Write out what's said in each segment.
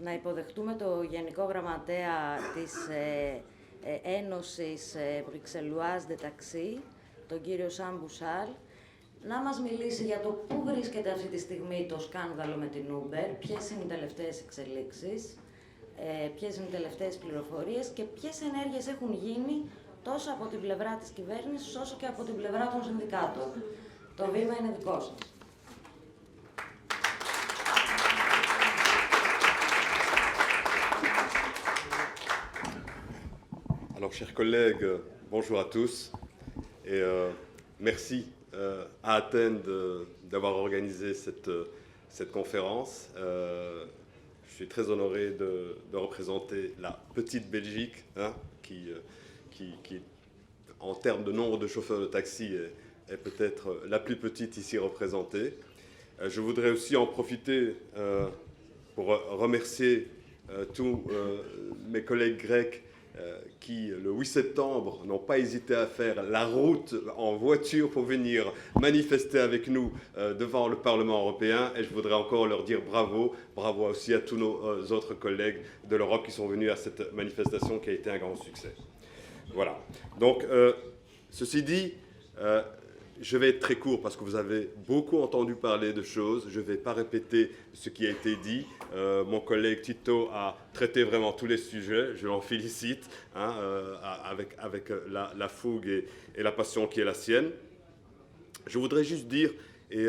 να υποδεχτούμε το Γενικό Γραμματέα της Ένωσης Βρυξελουάζ de Taxi, τον κύριο Σαν Μπουσάλ, να μας μιλήσει για το πού βρίσκεται αυτή τη στιγμή το σκάνδαλο με την Uber, ποιες είναι οι τελευταίες εξελίξεις, ποιες είναι οι τελευταίες πληροφορίες και ποιες ενέργειες έχουν γίνει τόσο από την πλευρά της κυβέρνησης όσο και από την πλευρά των συνδικάτων. Το βήμα είναι δικό σας. Alors, chers collègues, bonjour à tous et merci à Athènes d'avoir organisé cette conférence. Je suis très honoré de représenter la petite Belgique, hein, qui, en termes de nombre de chauffeurs de taxi, est peut-être la plus petite ici représentée. Je voudrais aussi en profiter pour remercier tous mes collègues grecs qui, le 8 septembre, n'ont pas hésité à faire la route en voiture pour venir manifester avec nous devant le Parlement européen. Et je voudrais encore leur dire bravo, bravo aussi à tous nos autres collègues de l'Europe qui sont venus à cette manifestation qui a été un grand succès. Voilà. Donc, ceci dit, je vais être très court parce que vous avez beaucoup entendu parler de choses. Je ne vais pas répéter ce qui a été dit. Mon collègue Tito a traité vraiment tous les sujets. Je l'en félicite, hein, avec la fougue et la passion qui est la sienne. Je voudrais juste dire, et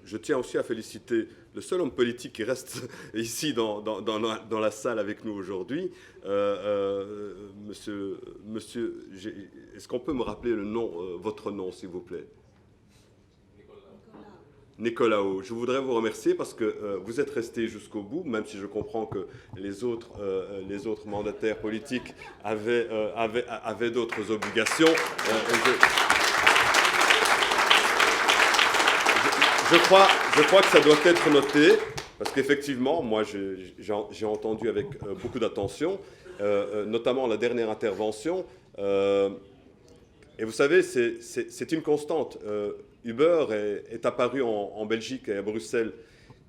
je tiens aussi à féliciter le seul homme politique qui reste ici dans la salle avec nous aujourd'hui, monsieur, est-ce qu'on peut me rappeler le nom, votre nom, s'il vous plaît? Nicolaou, je voudrais vous remercier parce que vous êtes resté jusqu'au bout, même si je comprends que les autres mandataires politiques avaient d'autres obligations. Je crois que ça doit être noté, parce qu'effectivement, moi j'ai entendu avec beaucoup d'attention, notamment la dernière intervention, et vous savez, c'est une constante. Uber est apparu en Belgique et à Bruxelles.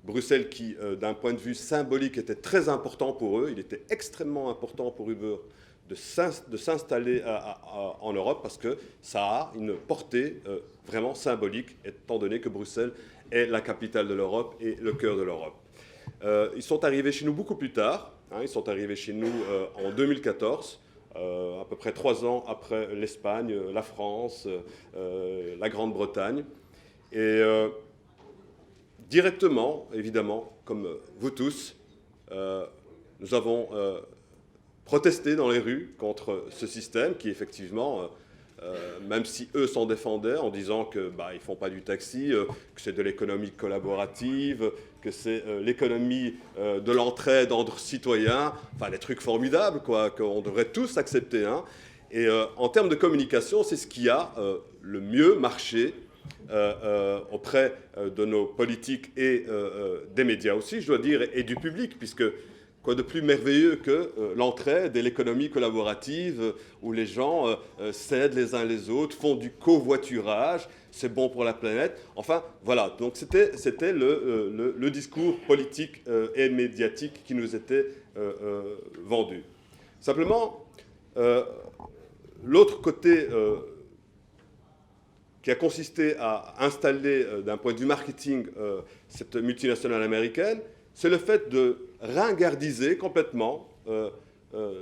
Bruxelles qui, d'un point de vue symbolique, était très important pour eux. Il était extrêmement important pour Uber de s'installer en Europe parce que ça a une portée vraiment symbolique, étant donné que Bruxelles est la capitale de l'Europe et le cœur de l'Europe. Ils sont arrivés chez nous beaucoup plus tard. Hein, ils sont arrivés chez nous en 2014. À peu près 3 ans après l'Espagne, la France, la Grande-Bretagne. Et directement, évidemment, comme vous tous, nous avons protesté dans les rues contre ce système qui, effectivement, même si eux s'en défendaient en disant que ils ne font pas du taxi, que c'est de l'économie collaborative, que c'est l'économie de l'entraide entre citoyens, enfin des trucs formidables quoi, qu'on devrait tous accepter. Hein. Et en termes de communication, c'est ce qui a le mieux marché auprès de nos politiques et des médias aussi, je dois dire, et du public, puisque quoi de plus merveilleux que l'entraide et l'économie collaborative où les gens s'aident les uns les autres, font du covoiturage, c'est bon pour la planète. Enfin, voilà. Donc c'était le discours politique et médiatique qui nous était vendu. Simplement, l'autre côté qui a consisté à installer, d'un point de vue marketing, cette multinationale américaine, c'est le fait de ringardiser complètement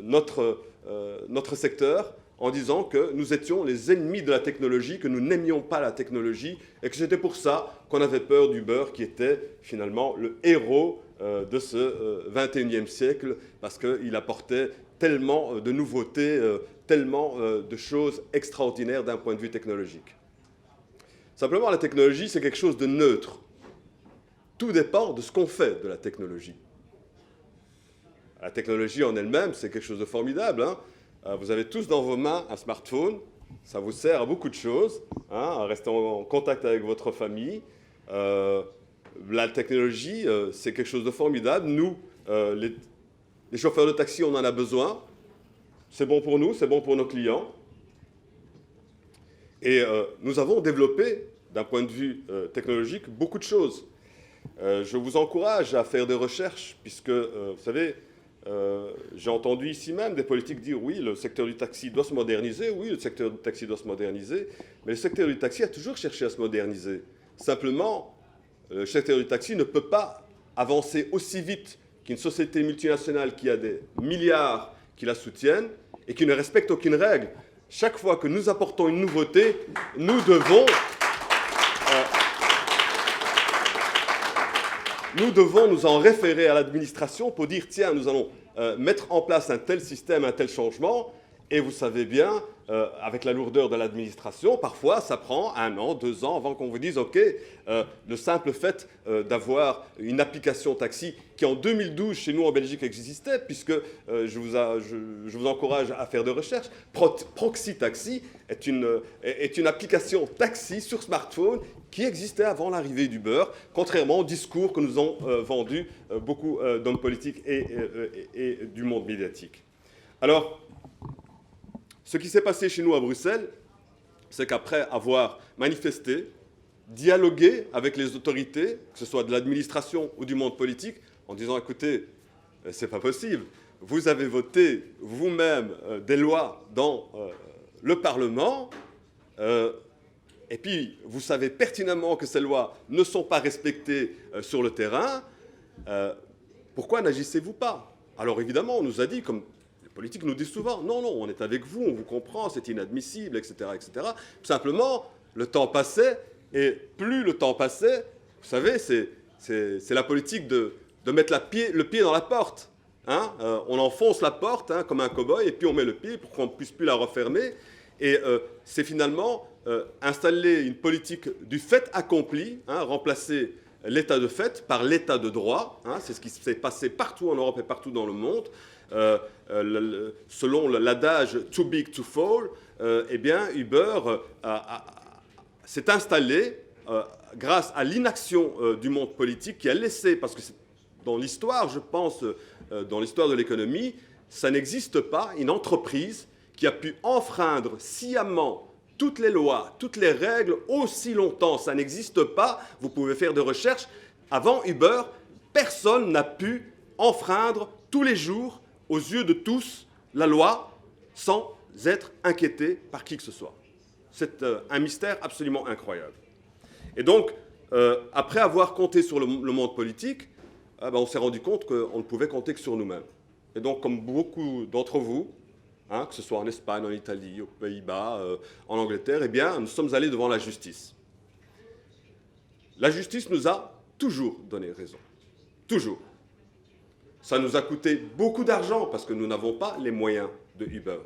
notre secteur en disant que nous étions les ennemis de la technologie, que nous n'aimions pas la technologie et que c'était pour ça qu'on avait peur d'Uber qui était finalement le héros de ce 21e siècle parce qu'il apportait tellement de nouveautés, tellement de choses extraordinaires d'un point de vue technologique. Simplement, la technologie, c'est quelque chose de neutre. Tout dépend de ce qu'on fait de la technologie. La technologie en elle-même, c'est quelque chose de formidable. Hein. Vous avez tous dans vos mains un smartphone. Ça vous sert à beaucoup de choses, hein, à rester en contact avec votre famille. La technologie, c'est quelque chose de formidable. Nous, les chauffeurs de taxi, on en a besoin. C'est bon pour nous, c'est bon pour nos clients. Et nous avons développé, d'un point de vue technologique, beaucoup de choses. Je vous encourage à faire des recherches, puisque, vous savez, j'ai entendu ici même des politiques dire oui, le secteur du taxi doit se moderniser, oui, le secteur du taxi doit se moderniser, mais le secteur du taxi a toujours cherché à se moderniser. Simplement, le secteur du taxi ne peut pas avancer aussi vite qu'une société multinationale qui a des milliards qui la soutiennent et qui ne respecte aucune règle. Chaque fois que nous apportons une nouveauté, nous devons nous en référer à l'administration pour dire tiens, nous allons mettre en place un tel système, un tel changement. Et vous savez bien, avec la lourdeur de l'administration, parfois ça prend 1 an, 2 ans avant qu'on vous dise ok, le simple fait d'avoir une application taxi qui en 2012 chez nous en Belgique existait, puisque je vous encourage à faire de recherches. Proxy Taxi est une application taxi sur smartphone qui existait avant l'arrivée d'Uber, contrairement au discours que nous ont vendu beaucoup d'hommes politiques et du monde médiatique. Alors, ce qui s'est passé chez nous à Bruxelles, c'est qu'après avoir manifesté, dialogué avec les autorités, que ce soit de l'administration ou du monde politique, en disant écoutez, c'est pas possible, vous avez voté vous-même des lois dans le Parlement, et puis vous savez pertinemment que ces lois ne sont pas respectées sur le terrain, pourquoi n'agissez-vous pas? Alors évidemment, on nous a dit, comme les politiques nous disent souvent, non, non, on est avec vous, on vous comprend, c'est inadmissible, etc., etc. Tout simplement, le temps passait, et plus le temps passait, vous savez, c'est la politique de mettre le pied dans la porte. Hein, on enfonce la porte hein, comme un cow-boy, et puis on met le pied pour qu'on ne puisse plus la refermer. Et c'est finalement installer une politique du fait accompli, hein, remplacer l'état de fait par l'état de droit. Hein, c'est ce qui s'est passé partout en Europe et partout dans le monde. Selon l'adage « too big to fall », eh bien, Uber s'est installé grâce à l'inaction du monde politique qui a laissé, parce que dans l'histoire, je pense, dans l'histoire de l'économie, ça n'existe pas une entreprise qui a pu enfreindre sciemment toutes les lois, toutes les règles aussi longtemps. Ça n'existe pas. Vous pouvez faire des recherches. Avant Uber, personne n'a pu enfreindre tous les jours, aux yeux de tous, la loi sans être inquiété par qui que ce soit. C'est un mystère absolument incroyable. Et donc, après avoir compté sur le monde politique, on s'est rendu compte qu'on ne pouvait compter que sur nous-mêmes. Et donc, comme beaucoup d'entre vous, hein, que ce soit en Espagne, en Italie, aux Pays-Bas, en Angleterre, eh bien, nous sommes allés devant la justice. La justice nous a toujours donné raison. Toujours. Ça nous a coûté beaucoup d'argent parce que nous n'avons pas les moyens de Uber.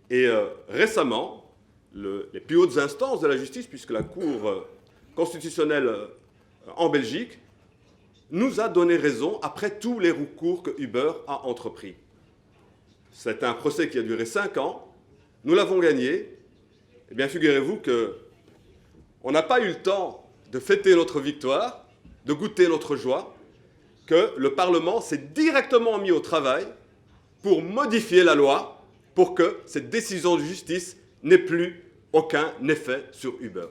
Et récemment, les plus hautes instances de la justice, puisque la Cour constitutionnelle en Belgique, nous a donné raison après tous les recours que Uber a entrepris. C'est un procès qui a duré 5 ans. Nous l'avons gagné. Eh bien, figurez-vous qu'on n'a pas eu le temps de fêter notre victoire, de goûter notre joie, que le Parlement s'est directement mis au travail pour modifier la loi pour que cette décision de justice n'ait plus aucun effet sur Uber.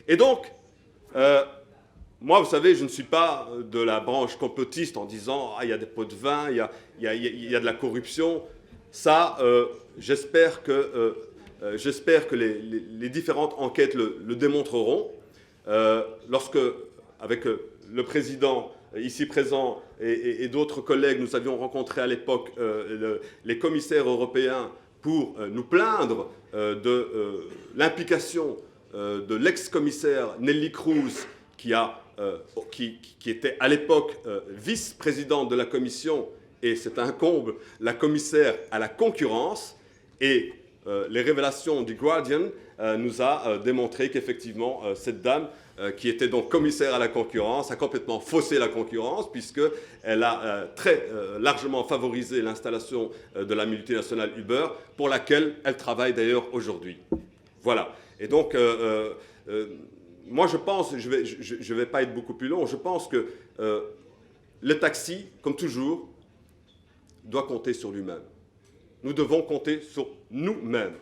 Et donc, moi, vous savez, je ne suis pas de la branche complotiste en disant « Ah, il y a des pots de vin, il y a de la corruption ». Ça, j'espère que les différentes enquêtes le démontreront. Lorsque, avec le président ici présent et d'autres collègues, nous avions rencontré à l'époque les commissaires européens pour nous plaindre de l'implication de l'ex-commissaire Neelie Kroes, qui était à l'époque vice-présidente de la Commission, et c'est un comble, la commissaire à la concurrence. Et les révélations du Guardian nous a démontré qu'effectivement, cette dame, qui était donc commissaire à la concurrence, a complètement faussé la concurrence, puisqu'elle a très largement favorisé l'installation de la multinationale Uber, pour laquelle elle travaille d'ailleurs aujourd'hui. Voilà. Et donc, moi je pense, je vais pas être beaucoup plus long, je pense que le taxi, comme toujours, doit compter sur lui-même. Nous devons compter sur nous-mêmes.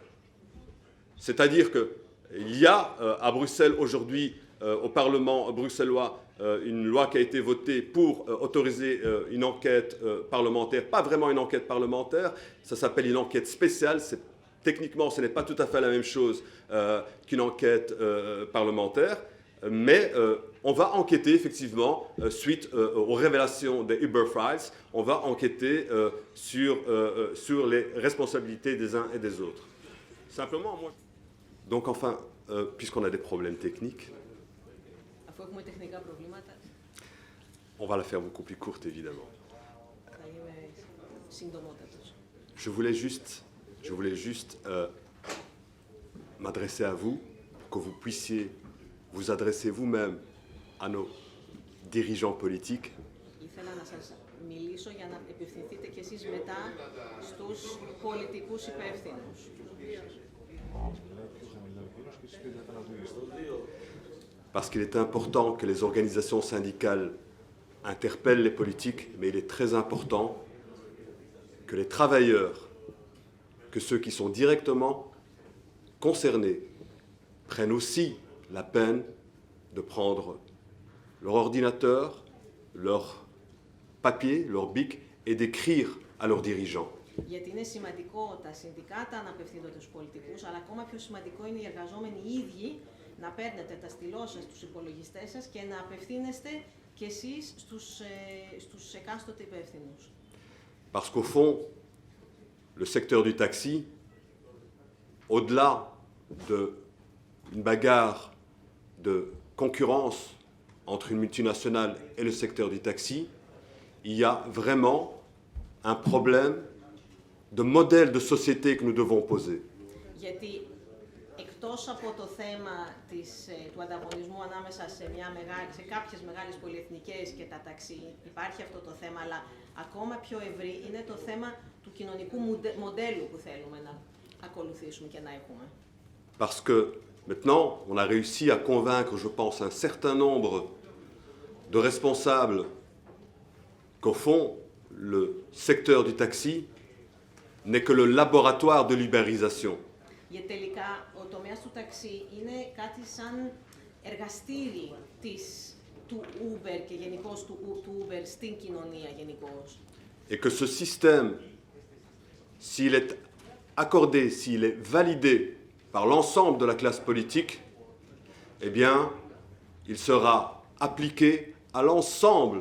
C'est-à-dire qu'il y a à Bruxelles aujourd'hui au Parlement bruxellois une loi qui a été votée pour autoriser une enquête parlementaire, pas vraiment une enquête parlementaire, ça s'appelle une enquête spéciale. Techniquement, ce n'est pas tout à fait la même chose qu'une enquête parlementaire, mais on va enquêter effectivement suite aux révélations des Uber Files, on va enquêter sur les responsabilités des uns et des autres. Simplement, moi... Donc enfin, puisqu'on a des problèmes techniques, on va la faire beaucoup plus courte évidemment. Je voulais juste m'adresser à vous, que vous puissiez vous adresser vous-même à nos dirigeants politiques. Ήθελα να σας μιλήσω για να επευθυνθείτε κι εσείς μετά στους πολιτικούς υπεύθυνους. Parce qu'il est important que les organisations syndicales interpellent les politiques, mais il est très important que les travailleurs, que ceux qui sont directement concernés, prennent aussi la peine de prendre leur ordinateur, leur papier, leur bic et d'écrire à leurs dirigeants. Γιατί είναι σημαντικό τα συνδικάτα να απευθύνονται στους πολιτικούς, αλλά ακόμα πιο σημαντικό είναι οι εργαζόμενοι οι ίδιοι να παίρνετε τα στυλό σας στους υπολογιστές σας και να απευθύνεστε κι εσείς στους εκάστοτε υπεύθυνους. Parce qu'au fond, le secteur du taxi, au-delà d'une bagarre de concurrence entre une multinationale et le secteur du taxi, il y a vraiment un problème de modèle de société que nous devons poser. Γιατί εκτός από το θέμα του ανταγωνισμού ανάμεσα σε κάποιες μεγάλες πολυεθνικές και τα ταξί, υπάρχει αυτό το θέμα, αλλά ακόμα πιο ευρύ είναι το θέμα του κοινωνικού μοντέλου που θέλουμε να ακολουθήσουμε και να έχουμε. Parce que maintenant, on a réussi à convaincre, je pense, un certain nombre de responsables qu'au fond, le secteur du taxi n'est que le laboratoire de l'ubérisation. Γιατί τελικά ο τομέας του ταξί είναι κάτι σαν εργαστήρι του Uber και γενικώς του Uber στην κοινωνία γενικώς. Et que ce système, s'il est accordé, s'il est validé par l'ensemble de la classe politique, eh bien, il sera appliqué à l'ensemble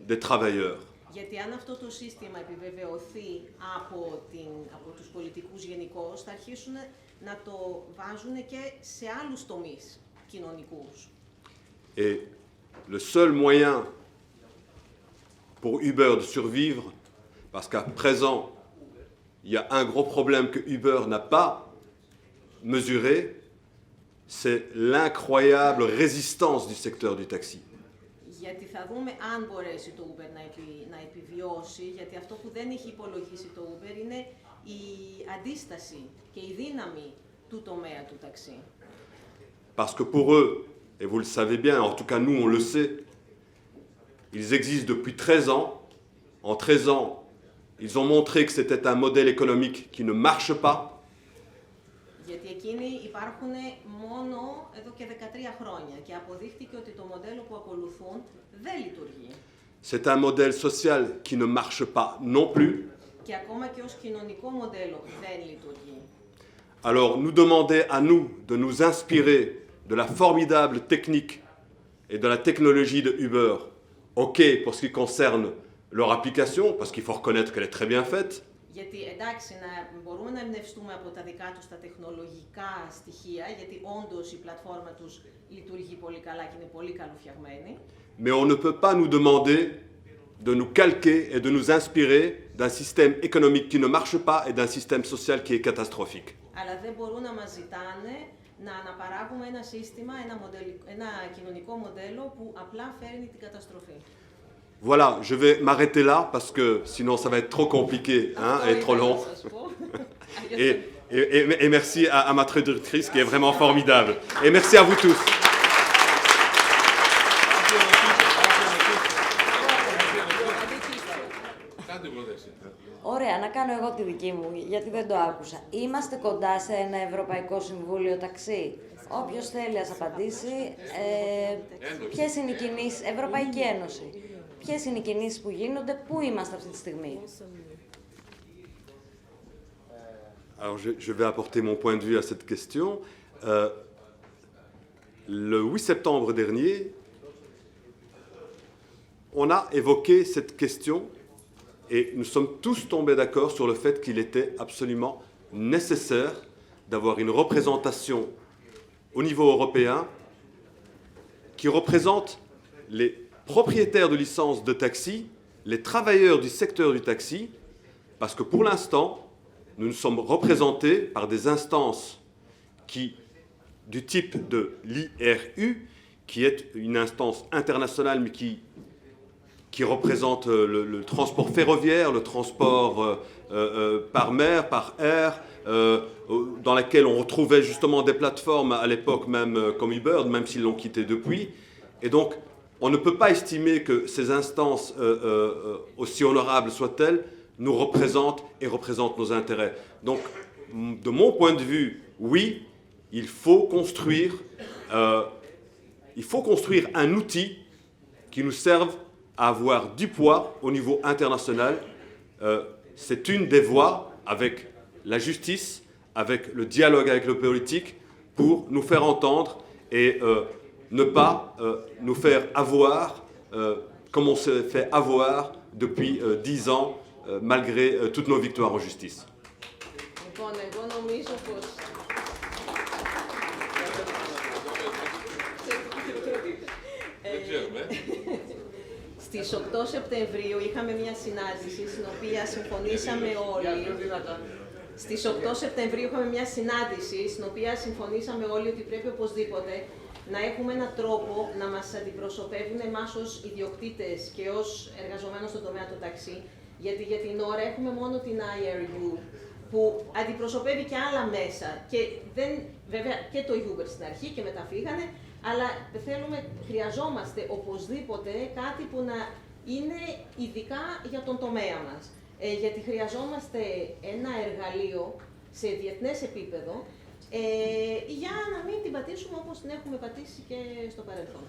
des travailleurs. Γιατί αν αυτό το σύστημα επιβεβαιωθεί από τους πολιτικούς γενικώς, θα αρχίσουν να το βάζουν και σε άλλους τομείς κοινωνικούς. Et le seul moyen pour Uber de survivre, parce qu'à présent, il y a un gros problème que Uber n'a pas mesuré, c'est l'incroyable résistance du secteur du taxi. Γιατί θα δούμε αν μπορέσει το Uber να επιβιώσει, γιατί αυτό που δεν έχει υπολογίσει το Uber είναι η αντίσταση και η δύναμη του τομέα του ταξί. Parce que pour eux, et vous le savez bien, en tout cas nous on le sait, ils existent depuis 13 ans. En 13 ans, ils ont montré que c'était un modèle économique qui ne marche pas. Γιατί εκείνοι υπάρχουν μόνο εδώ και 13 χρόνια και αποδείχτηκε ότι το μοντέλο που ακολουθούν δεν λειτουργεί. C'est un modèle social qui ne marche pas non plus. Και ακόμα και ως κοινωνικό μοντέλο δεν λειτουργεί. Alors nous demander à nous de nous inspirer de la formidable technique et de la technologie de Uber, ok pour ce qui concerne leur application, parce qu'il faut reconnaître qu'elle est très bien faite. Γιατί εντάξει, μπορούμε να εμπνευστούμε από τα δικά τους τα τεχνολογικά στοιχεία, γιατί όντως η πλατφόρμα τους λειτουργεί πολύ καλά και είναι πολύ καλοφτιαγμένη. Mais on ne peut pas nous demander de nous calquer et de nous inspirer d'un système économique qui ne marche pas et d'un système social qui est catastrophique. Αλλά δεν μπορούν να μας ζητάνε να αναπαράγουμε ένα σύστημα, ένα κοινωνικό μοντέλlo που απλά φέρνει την καταστροφή. Voilà, je vais m'arrêter là parce que sinon ça va être trop compliqué et trop long. et merci à ma traductrice qui est vraiment formidable. Et merci à vous tous. Ωραία, να κάνω εγώ τη δική μου, γιατί δεν το άκουσα. Είμαστε κοντά σε ένα Ευρωπαϊκό Συμβούλιο Ταξί. Όποιος θέλει ας απαντήσει. Ποιες είναι οι κινήσεις, Ευρωπαϊκή Ένωση. Ποιες είναι οι κινήσεις που γίνονται, πού είμαστε αυτή τη στιγμή. Alors, je vais apporter mon point de vue à cette question. Le 8 septembre dernier, on a évoqué cette question et nous sommes tous tombés d'accord sur le fait qu'il était absolument nécessaire d'avoir une représentation au niveau européen qui représente les propriétaires de licences de taxi, les travailleurs du secteur du taxi, parce que pour l'instant, nous sommes représentés par des instances du type de l'IRU, qui est une instance internationale, mais qui représente le transport ferroviaire, le transport par mer, par air, dans laquelle on retrouvait justement des plateformes à l'époque même comme Uber, même s'ils l'ont quitté depuis. Et donc, on ne peut pas estimer que ces instances, aussi honorables soient-elles, nous représentent et représentent nos intérêts. Donc, de mon point de vue, oui, il faut construire un outil qui nous serve à avoir du poids au niveau international. C'est une des voies avec la justice, avec le dialogue avec le politique, pour nous faire entendre et ne pas nous faire avoir comme on s'est fait avoir depuis 10 ans, malgré toutes nos victoires en justice. Στις 8 Σεπτεμβρίου είχαμε μια συνάντηση στην οποία συμφωνήσαμε όλοι. Στις 8 Σεπτεμβρίου είχαμε μια συνάντηση στην οποία συμφωνήσαμε όλοι ότι πρέπει οπωσδήποτε να έχουμε έναν τρόπο να μας αντιπροσωπεύουν εμάς ως ιδιοκτήτες και ως εργαζομένους στον τομέα του ταξί, γιατί για την ώρα έχουμε μόνο την IRU που αντιπροσωπεύει και άλλα μέσα και βέβαια και το Uber στην αρχή και μετά φύγανε, αλλά χρειαζόμαστε οπωσδήποτε κάτι που να είναι ειδικά για τον τομέα μας. Γιατί χρειαζόμαστε ένα εργαλείο σε διεθνές επίπεδο για να μην την πατήσουμε όπως την έχουμε πατήσει και στο παρελθόν.